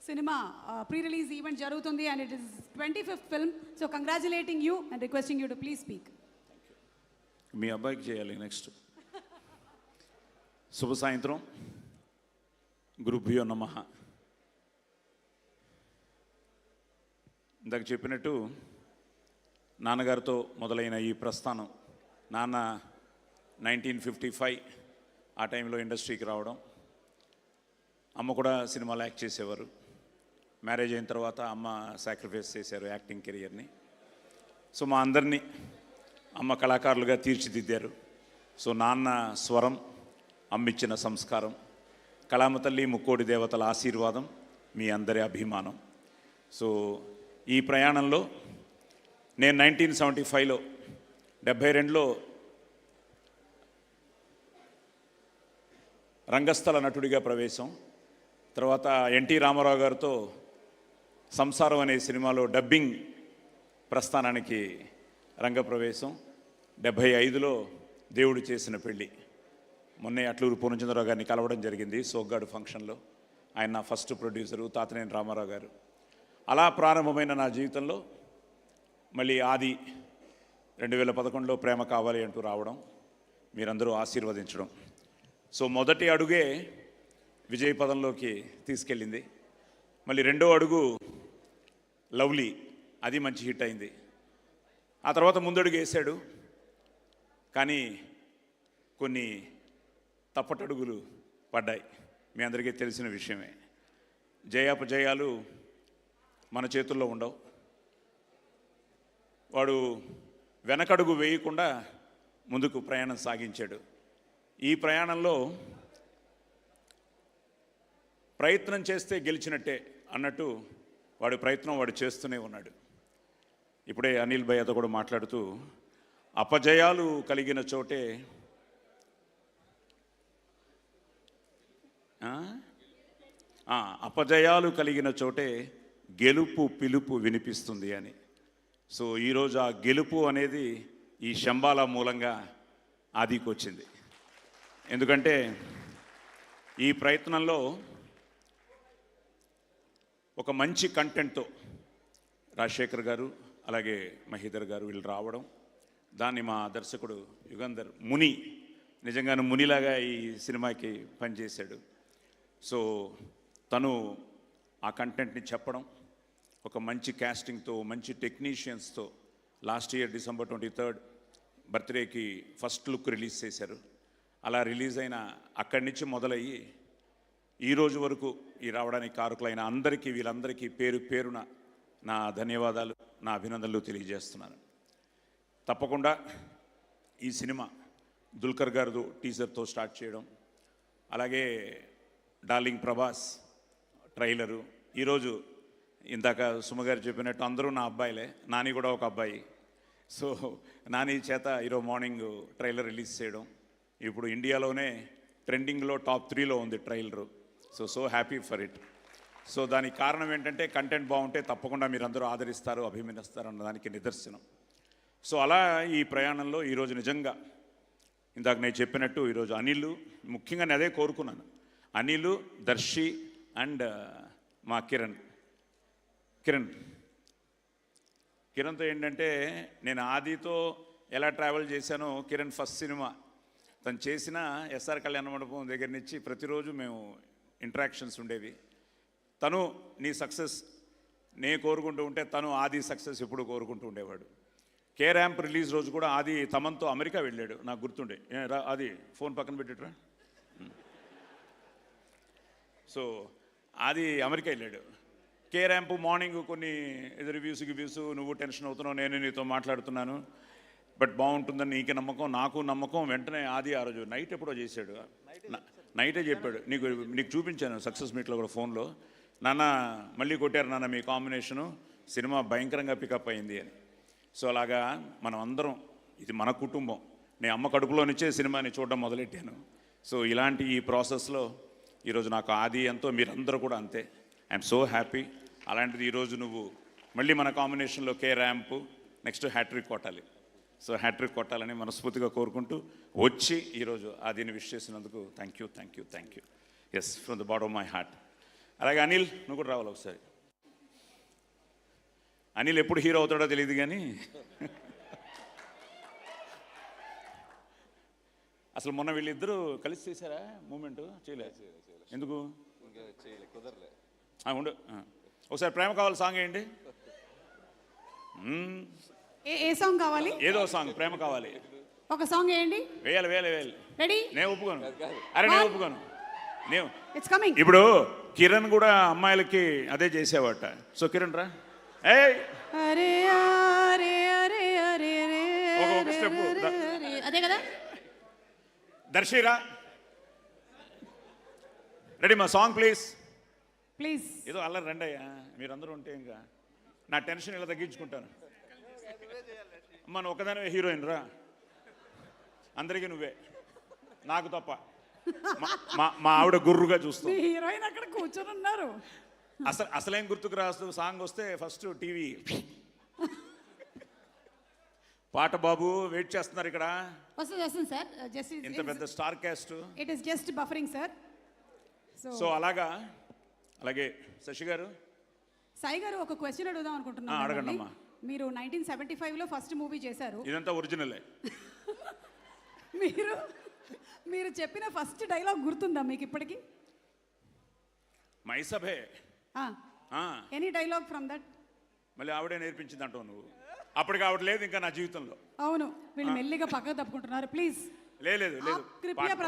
Cinema pre-release event జరుగుతుంది and it is 25th film. So congratulating you and requesting you to please speak. మీ అబ్బాయికి చేయాలి next. శుభ సాయంత్రం. గురుభ్యో నమః. ఇందాక చెప్పినట్టు నాన్నగారితో మొదలైన ఈ ప్రస్థానం, నాన్న 1955 ఆ టైంలో ఇండస్ట్రీకి రావడం, అమ్మ కూడా సినిమాలో యాక్ట్ చేసేవారు. మ్యారేజ్ అయిన తర్వాత అమ్మ సాక్రిఫైస్ చేశారు యాక్టింగ్ కెరియర్ని. సో మా అందరినీ అమ్మ కళాకారులుగా తీర్చిదిద్దారు. సో నాన్న స్వరం, అమ్మిచ్చిన సంస్కారం, కళామ తల్లి ముక్కోడి దేవతల ఆశీర్వాదం, మీ అందరి అభిమానం. సో ఈ ప్రయాణంలో నేను 1975లో 72లో రంగస్థల నటుడిగా ప్రవేశం. తర్వాత ఎన్టీ రామారావు గారితో సంసారం అనే సినిమాలో డబ్బింగ్ ప్రస్థానానికి రంగప్రవేశం. 75లో దేవుడు చేసిన పెళ్ళి. మొన్నే అట్లూరు పూర్ణచంద్రరావు గారిని కలవడం జరిగింది సోగ్గాడు ఫంక్షన్లో. ఆయన నా ఫస్ట్ ప్రొడ్యూసరు, తాతనేని రామారావు గారు. అలా ప్రారంభమైన నా జీవితంలో మళ్ళీ ఆది 2011లో ప్రేమ కావాలి అంటూ రావడం, మీరందరూ ఆశీర్వదించడం. సో మొదటి అడుగే విజయ పదంలోకి తీసుకెళ్ళింది. మళ్ళీ రెండో అడుగు లవ్లీ, అది మంచి హిట్ అయింది. ఆ తర్వాత ముందడుగు వేశాడు, కానీ కొన్ని తప్పటడుగులు పడ్డాయి. మీ అందరికీ తెలిసిన విషయమే. జయాపజయాలు మన చేతుల్లో ఉండవు. వాడు వెనకడుగు వేయకుండా ముందుకు ప్రయాణం సాగించాడు. ఈ ప్రయాణంలో ప్రయత్నం చేస్తే గెలిచినట్టే అన్నట్టు వాడి ప్రయత్నం వాడు చేస్తూనే ఉన్నాడు. ఇప్పుడే అనిల్ భయ్యతో కూడా మాట్లాడుతూ, అపజయాలు కలిగిన చోటే అపజయాలు కలిగిన చోటే గెలుపు పిలుపు వినిపిస్తుంది అని. సో ఈరోజు ఆ గెలుపు అనేది ఈ శంబాల మూలంగా ఆదికి వచ్చింది. ఎందుకంటే ఈ ప్రయత్నంలో ఒక మంచి కంటెంట్తో రాజశేఖర్ గారు అలాగే మహీధర్ గారు వీళ్ళు రావడం, దాన్ని మా దర్శకుడు యుగంధర్ ముని నిజంగానే మునిలాగా ఈ సినిమాకి పనిచేశాడు. సో తను ఆ కంటెంట్ని చెప్పడం, ఒక మంచి క్యాస్టింగ్తో, మంచి టెక్నీషియన్స్తో లాస్ట్ ఇయర్ December 23 బర్త్డేకి ఫస్ట్ లుక్ రిలీజ్ చేశారు. అలా రిలీజ్ అయిన అక్కడి నుంచి మొదలయ్యి ఈ రోజు వరకు ఈ రావడానికి కారకులైన అందరికీ, వీళ్ళందరికీ పేరు పేరున నా ధన్యవాదాలు, నా అభినందనలు తెలియజేస్తున్నాను. తప్పకుండా ఈ సినిమా దుల్కర్ గారు టీజర్తో స్టార్ట్ చేయడం, అలాగే డార్లింగ్ ప్రభాస్ ట్రైలరు, ఈరోజు ఇందాక సుమగారు చెప్పినట్టు అందరూ నా అబ్బాయిలే, నాని కూడా ఒక అబ్బాయి. సో నాని చేత ఈరోజు మార్నింగ్ ట్రైలర్ రిలీజ్ చేయడం, ఇప్పుడు ఇండియాలోనే ట్రెండింగ్లో టాప్ 3లో ఉంది trailer. So happy for it. So దానికి కారణం ఏంటంటే కంటెంట్ బాగుంటే తప్పకుండా మీరందరూ ఆదరిస్తారు, అభిమానిస్తారు అన్న దానికి నిదర్శనం. సో అలా ఈ ప్రయాణంలో ఈరోజు నిజంగా ఇందాక నేను చెప్పినట్టు ఈరోజు అనిల్, ముఖ్యంగా నేను అదే కోరుకున్నాను, అనిల్, దర్శి అండ్ మా కిరణ్తో ఏంటంటే నేను ఆదితో ఎలా ట్రావెల్ చేశానో, కిరణ్ ఫస్ట్ సినిమా తను చేసిన ఎస్ఆర్ కళ్యాణ మండపం దగ్గర నుంచి ప్రతిరోజు మేము ఇంటరాక్షన్స్ ఉండేవి. తను నీ సక్సెస్ నే కోరుకుంటూ ఉంటే తను ఆది సక్సెస్ ఎప్పుడు కోరుకుంటూ ఉండేవాడు. కే ర్యాంప్ రిలీజ్ రోజు కూడా ఆది తమన్తో అమెరికా వెళ్ళాడు, నాకు గుర్తుండే. అది ఫోన్ పక్కన పెట్టిట్రా. సో ఆది అమెరికా వెళ్ళాడు. కే ర్యాంప్ మార్నింగ్ కొన్ని రివ్యూస్ నువ్వు టెన్షన్ అవుతున్నావు, నేను నీతో మాట్లాడుతున్నాను, బట్ బాగుంటుందని నీకు నమ్మకం, నాకు నమ్మకం. వెంటనే ఆది ఆ రోజు నైట్ ఎప్పుడో చేశాడు, నైటే చెప్పాడు. నీకు చూపించాను సక్సెస్ మీట్లో కూడా ఫోన్లో, నాన్న మళ్ళీ కొట్టారు నాన్న మీ కాంబినేషను, సినిమా భయంకరంగా పికప్ అయింది అని. సో అలాగా మనం అందరం, ఇది మన కుటుంబం. నేను అమ్మ కడుపులో నుంచే సినిమాని చూడడం మొదలెట్టాను. సో ఇలాంటి ఈ ప్రాసెస్లో ఈరోజు నాకు ఆది ఎంతో, మీరందరూ కూడా అంతే. I'm so happy. అలాంటిది ఈరోజు నువ్వు మళ్ళీ మన కాంబినేషన్లో కే ర్యాంపు నెక్స్ట్ హ్యాట్రిక్ కొట్టాలి. సో హ్యాట్రిక్ కొట్టాలని మనస్ఫూర్తిగా కోరుకుంటూ వచ్చి ఈరోజు ఆదిని విష్ చేసినందుకు thank you. Yes, from the bottom of my heart. అలాగే అనిల్ నువ్వు కూడా రావాలి ఒకసారి. అనిల్ ఎప్పుడు హీరో అవుతాడో తెలియదు కానీ అసలు మొన్న వీళ్ళిద్దరూ కలిసి చేశారా మూమెంట్? చేయలేదు. ఎందుకు? ఉండు, ఒకసారి ప్రేమ కావాలి సాంగ్ వేయండి. ఏ సాంగ్ కావాలి? ఏదో సాంగ్ ప్రేమ కావాలి. ఒక సాంగ్ వేయండి. వేయాలి. రెడీ? నేను ఒప్పుకోను. నేను ఒప్పుకోను. It's coming. ఇప్పుడు కిరణ్ కూడా అమ్మాయిలకి అదే చేసేవాట. సో కిరణ్ రా. అరే అరే అరే అరే ఒక స్టెప్. అదే కదా. దర్శిరా రెడీ మా సాంగ్ ప్లీజ్. ఏదో అల్లరి రండి అయ్యా, మీరందరూ ఉంటే ఇంకా నా టెన్షన్ ఇలా తగ్గించుకుంటాను. అమ్మ నువ్వు ఒకదానివే హీరోయిన్ రా, అందరికీ నువ్వే, నాకు తప్ప. మా ఆవిడ గుర్రుగా చూస్తుంది. హీరోయిన్ అక్కడ కూర్చొని ఉన్నారు. అసలేం గుర్తుకు రాస్తూ సాంగ్ వస్తే ఫస్ట్ టీవీ పాట. బాబు వెయిట్ చేస్తున్నారు ఇక్కడ. వస్తుంది సార్. జస్ట్ ఇంత పెద్ద star cast. It is just buffering sir. So అలాగే శశి గారు, సాయి గారు ఒక క్వశ్చన్ అడుగుదాం అనుకుంటున్నాను. అడగండి అమ్మా. మీరు 1975లో ఫస్ట్ మూవీ చేశారు. ఇదంతా ఒరిజినలే. మీరు చెప్పిన ఫస్ట్ డైలాగ్ గుర్తుందా మీకు ఇప్పటికి? మైసభే. Any dialogue from that? మళ్ళీ ఆవిడే నేర్పించింది అంటావు నువ్వు. అప్పటికి ఆవిడ లేదు ఇంకా నా జీవితంలో. అవును, వీళ్ళు మెల్లిగా పక్కకు తప్పుకుంటున్నారు. ప్లీజ్ లేదు